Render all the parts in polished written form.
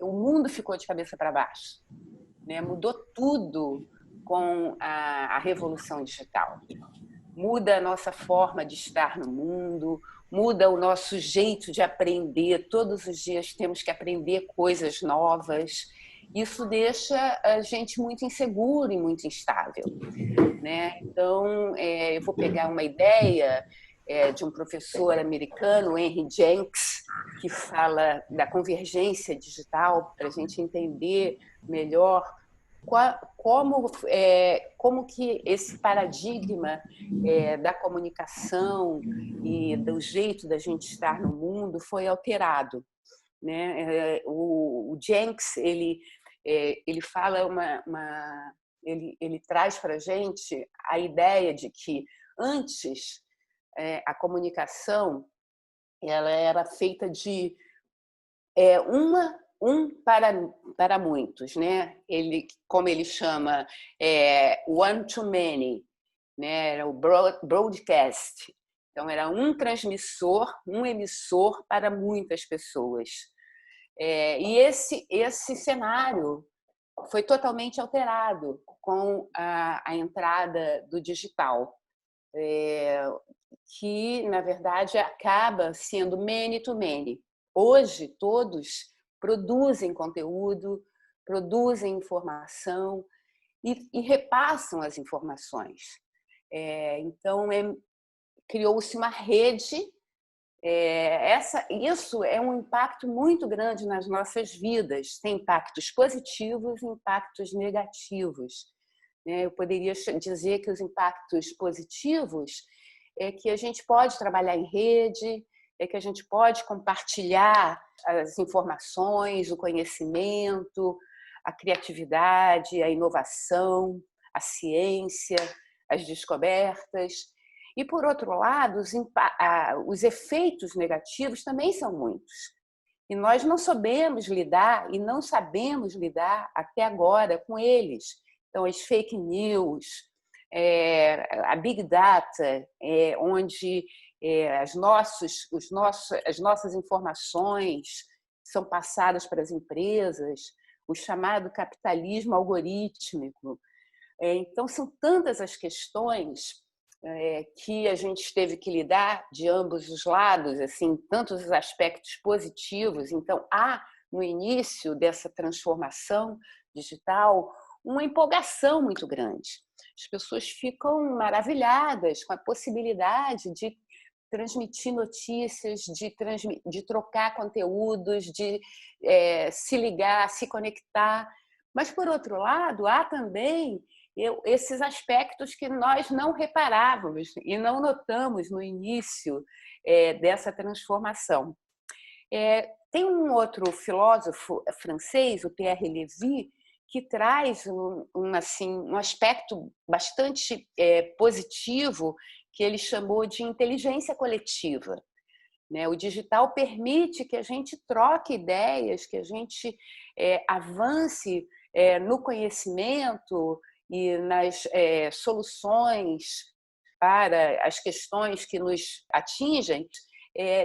o mundo ficou de cabeça para baixo, né? Mudou tudo com a revolução digital. Muda a nossa forma de estar no mundo, muda o nosso jeito de aprender. Todos os dias temos que aprender coisas novas. Isso deixa a gente muito inseguro e muito instável, né? Então, eu vou pegar uma ideia de um professor americano, Henry Jenks, que fala da convergência digital, para a gente entender melhor como que esse paradigma da comunicação e do jeito da gente estar no mundo foi alterado, né? O Jenks ele fala ele traz para a gente a ideia de que antes a comunicação ela era feita de para muitos, né? Como ele chama, one to many, né? Era o broadcast. Então era um transmissor, um emissor para muitas pessoas. E esse cenário foi totalmente alterado com a entrada do digital, que, na verdade, acaba sendo many to many. Hoje, todos produzem conteúdo, produzem informação e repassam as informações. Então, criou-se uma rede. Isso é um impacto muito grande nas nossas vidas. Tem impactos positivos e impactos negativos. Eu poderia dizer que os impactos positivos é que a gente pode trabalhar em rede, é que a gente pode compartilhar as informações, o conhecimento, a criatividade, a inovação, a ciência, as descobertas. E, por outro lado, os efeitos negativos também são muitos. E nós não sabemos lidar e não sabemos lidar até agora com eles. Então, as fake news, a big data, onde as nossas informações são passadas para as empresas, o chamado capitalismo algorítmico. Então, são tantas as questões que a gente teve que lidar de ambos os lados, assim, tantos os aspectos positivos. Então, há, no início dessa transformação digital, uma empolgação muito grande. As pessoas ficam maravilhadas com a possibilidade de transmitir notícias, de trocar conteúdos, de se ligar, se conectar. Mas, por outro lado, há também esses aspectos que nós não reparávamos e não notamos no início dessa transformação. Tem um outro filósofo francês, o Pierre Lévy, que traz um aspecto bastante positivo que ele chamou de inteligência coletiva. O digital permite que a gente troque ideias, que a gente avance no conhecimento e nas soluções para as questões que nos atingem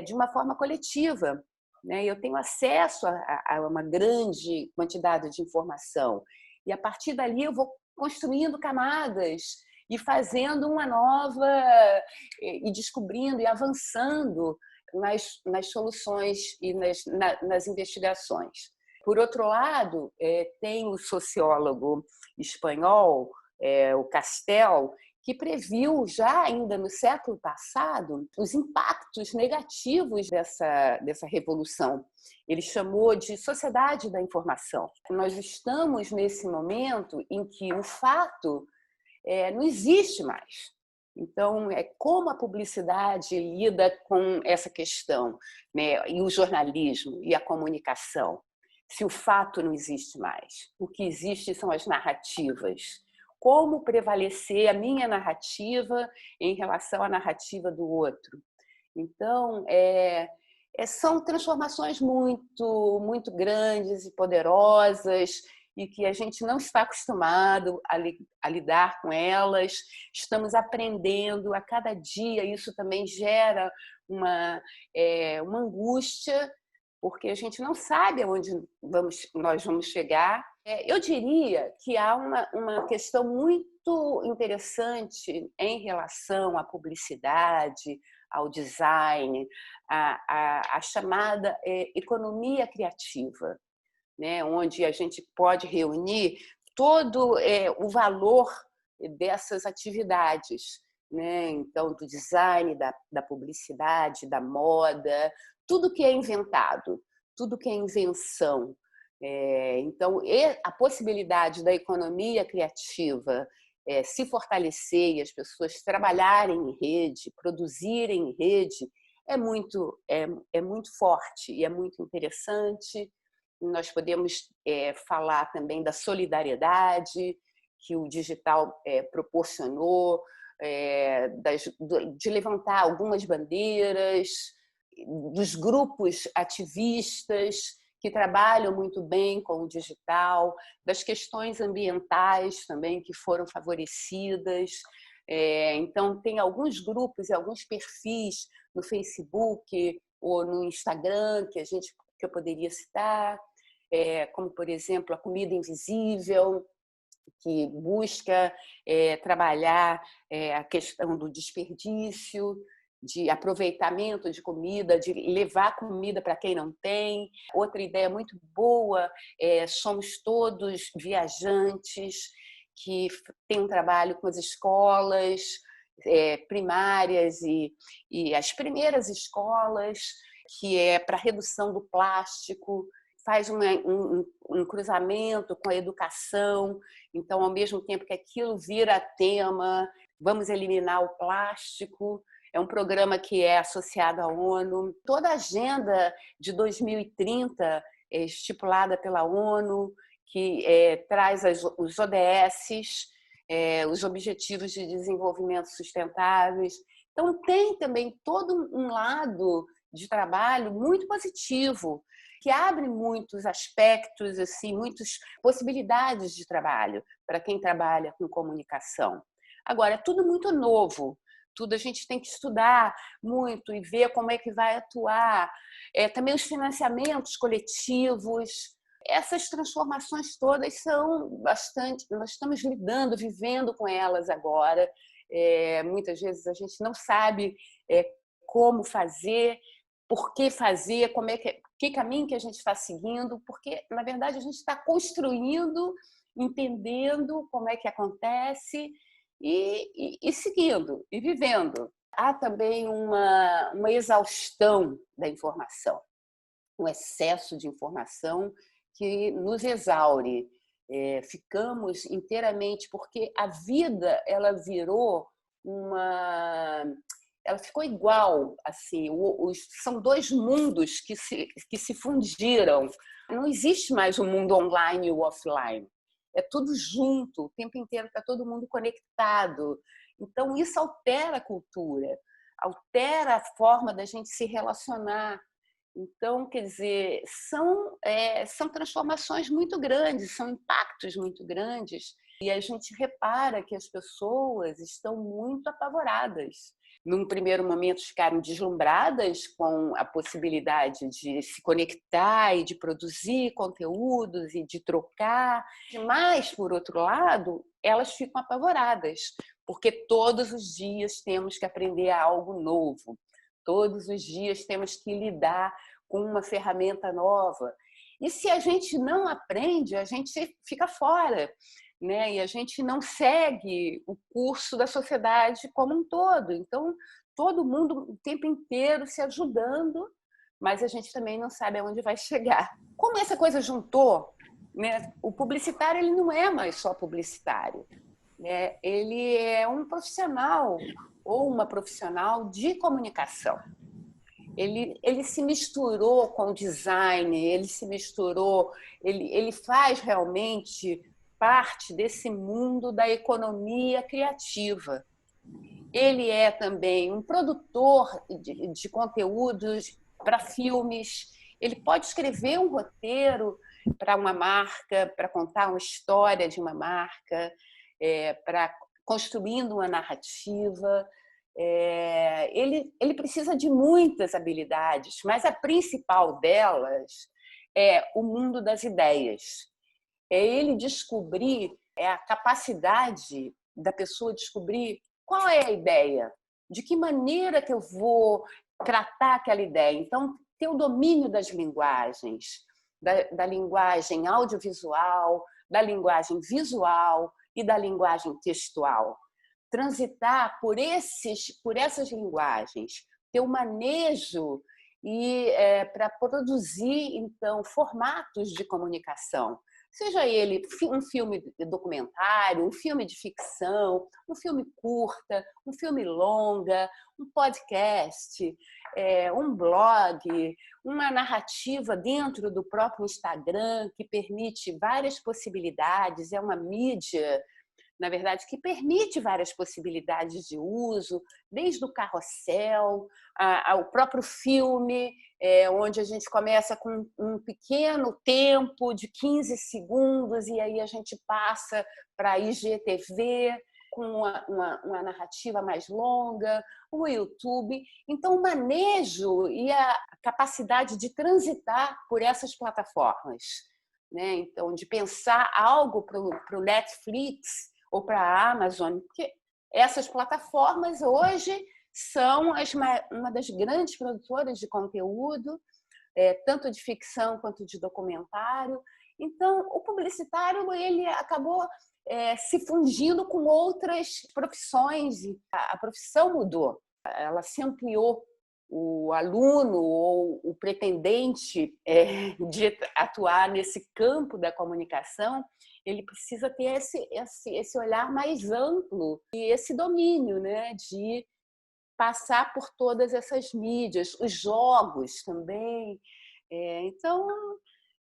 de uma forma coletiva. Eu tenho acesso a uma grande quantidade de informação e, a partir dali, eu vou construindo camadas e fazendo uma nova e descobrindo e avançando nas soluções e nas investigações. Por outro lado, tem o sociólogo espanhol, o Castel, que previu já ainda no século passado os impactos negativos dessa revolução. Ele chamou de sociedade da informação. Nós estamos nesse momento em que o fato não existe mais. Então, como a publicidade lida com essa questão, né? E o jornalismo e a comunicação, se o fato não existe mais. O que existe são as narrativas. Como prevalecer a minha narrativa em relação à narrativa do outro. Então, são transformações muito, muito grandes e poderosas e que a gente não está acostumado a lidar com elas. Estamos aprendendo a cada dia. Isso também gera uma angústia, porque a gente não sabe aonde nós vamos chegar. Eu diria que há uma questão muito interessante em relação à publicidade, ao design, a chamada economia criativa, né? Onde a gente pode reunir todo o valor dessas atividades, né? Então, do design, da publicidade, da moda, tudo que é inventado, tudo que é invenção. Então, a possibilidade da economia criativa se fortalecer e as pessoas trabalharem em rede, produzirem em rede, é muito forte e é muito interessante. Nós podemos falar também da solidariedade que o digital proporcionou, de levantar algumas bandeiras, dos grupos ativistas que trabalham muito bem com o digital, das questões ambientais também que foram favorecidas. Então, tem alguns grupos e alguns perfis no Facebook ou no Instagram que eu poderia citar, como, por exemplo, a Comida Invisível, que busca trabalhar a questão do desperdício, de aproveitamento de comida, de levar comida para quem não tem. Outra ideia muito boa somos todos viajantes, que tem um trabalho com as escolas primárias e as primeiras escolas, que é para redução do plástico, faz um cruzamento com a educação. Então, ao mesmo tempo que aquilo vira tema, vamos eliminar o plástico. É um programa que é associado à ONU. Toda a agenda de 2030 é estipulada pela ONU, que traz os ODS, os Objetivos de Desenvolvimento Sustentáveis. Então, tem também todo um lado de trabalho muito positivo, que abre muitos aspectos, assim, muitas possibilidades de trabalho para quem trabalha com comunicação. Agora, é tudo muito novo, tudo a gente tem que estudar muito e ver como é que vai atuar. Também os financiamentos coletivos, essas transformações todas são bastante... Nós estamos lidando, vivendo com elas agora. Muitas vezes a gente não sabe como fazer, por que fazer, que caminho que a gente está seguindo, porque, na verdade, a gente está construindo, entendendo como é que acontece e seguindo, e vivendo. Há também uma exaustão da informação, um excesso de informação que nos exaure. Ficamos inteiramente, porque a vida ela virou ela ficou igual, assim, são dois mundos que se fundiram. Não existe mais o mundo online e o offline. É tudo junto, o tempo inteiro está todo mundo conectado. Então, isso altera a cultura, altera a forma da gente se relacionar. Então, quer dizer, são transformações muito grandes, são impactos muito grandes, e a gente repara que as pessoas estão muito apavoradas. Num primeiro momento, ficaram deslumbradas com a possibilidade de se conectar e de produzir conteúdos e de trocar, mas, por outro lado, elas ficam apavoradas, porque todos os dias temos que aprender algo novo. Todos os dias temos que lidar com uma ferramenta nova. E se a gente não aprende, a gente fica fora, né? E a gente não segue o curso da sociedade como um todo. Então, todo mundo o tempo inteiro se ajudando, mas a gente também não sabe aonde vai chegar. Como essa coisa juntou, né? O publicitário ele não é mais só publicitário, né? Ele é um profissional ou uma profissional de comunicação. Ele se misturou com o design, ele se misturou, ele faz realmente parte desse mundo da economia criativa. Ele é também um produtor de conteúdos para filmes, ele pode escrever um roteiro para uma marca, para contar uma história de uma marca, para construindo uma narrativa. ele precisa de muitas habilidades, mas a principal delas é o mundo das ideias. É ele descobrir, é a capacidade da pessoa descobrir qual é a ideia, de que maneira que eu vou tratar aquela ideia. Então, ter o domínio das linguagens, da linguagem audiovisual, da linguagem visual e da linguagem textual. Transitar por essas linguagens, ter o manejo para produzir, então, formatos de comunicação. Seja ele um filme documentário, um filme de ficção, um filme curta, um filme longa, um podcast, um blog, uma narrativa dentro do próprio Instagram que permite várias possibilidades, é uma mídia, na verdade, que permite várias possibilidades de uso, desde o carrossel ao próprio filme, onde a gente começa com um pequeno tempo de 15 segundos e aí a gente passa para a IGTV com uma narrativa mais longa, o YouTube. Então, o manejo e a capacidade de transitar por essas plataformas, né? Então, de pensar algo para o Netflix ou para a Amazon, porque essas plataformas hoje são uma das grandes produtoras de conteúdo, tanto de ficção quanto de documentário. Então, o publicitário ele acabou se fundindo com outras profissões e a profissão mudou, ela se ampliou. O aluno ou o pretendente de atuar nesse campo da comunicação, ele precisa ter esse olhar mais amplo e esse domínio, né, de passar por todas essas mídias, os jogos também. Então,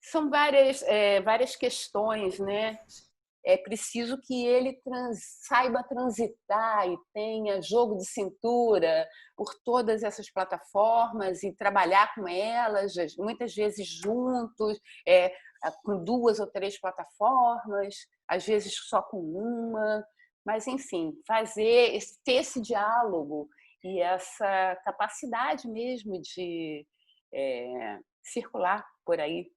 são várias questões, né? É preciso que ele saiba transitar e tenha jogo de cintura por todas essas plataformas e trabalhar com elas, muitas vezes juntos, com 2 ou 3 plataformas, às vezes só com uma. Mas, enfim, ter esse diálogo e essa capacidade mesmo de circular por aí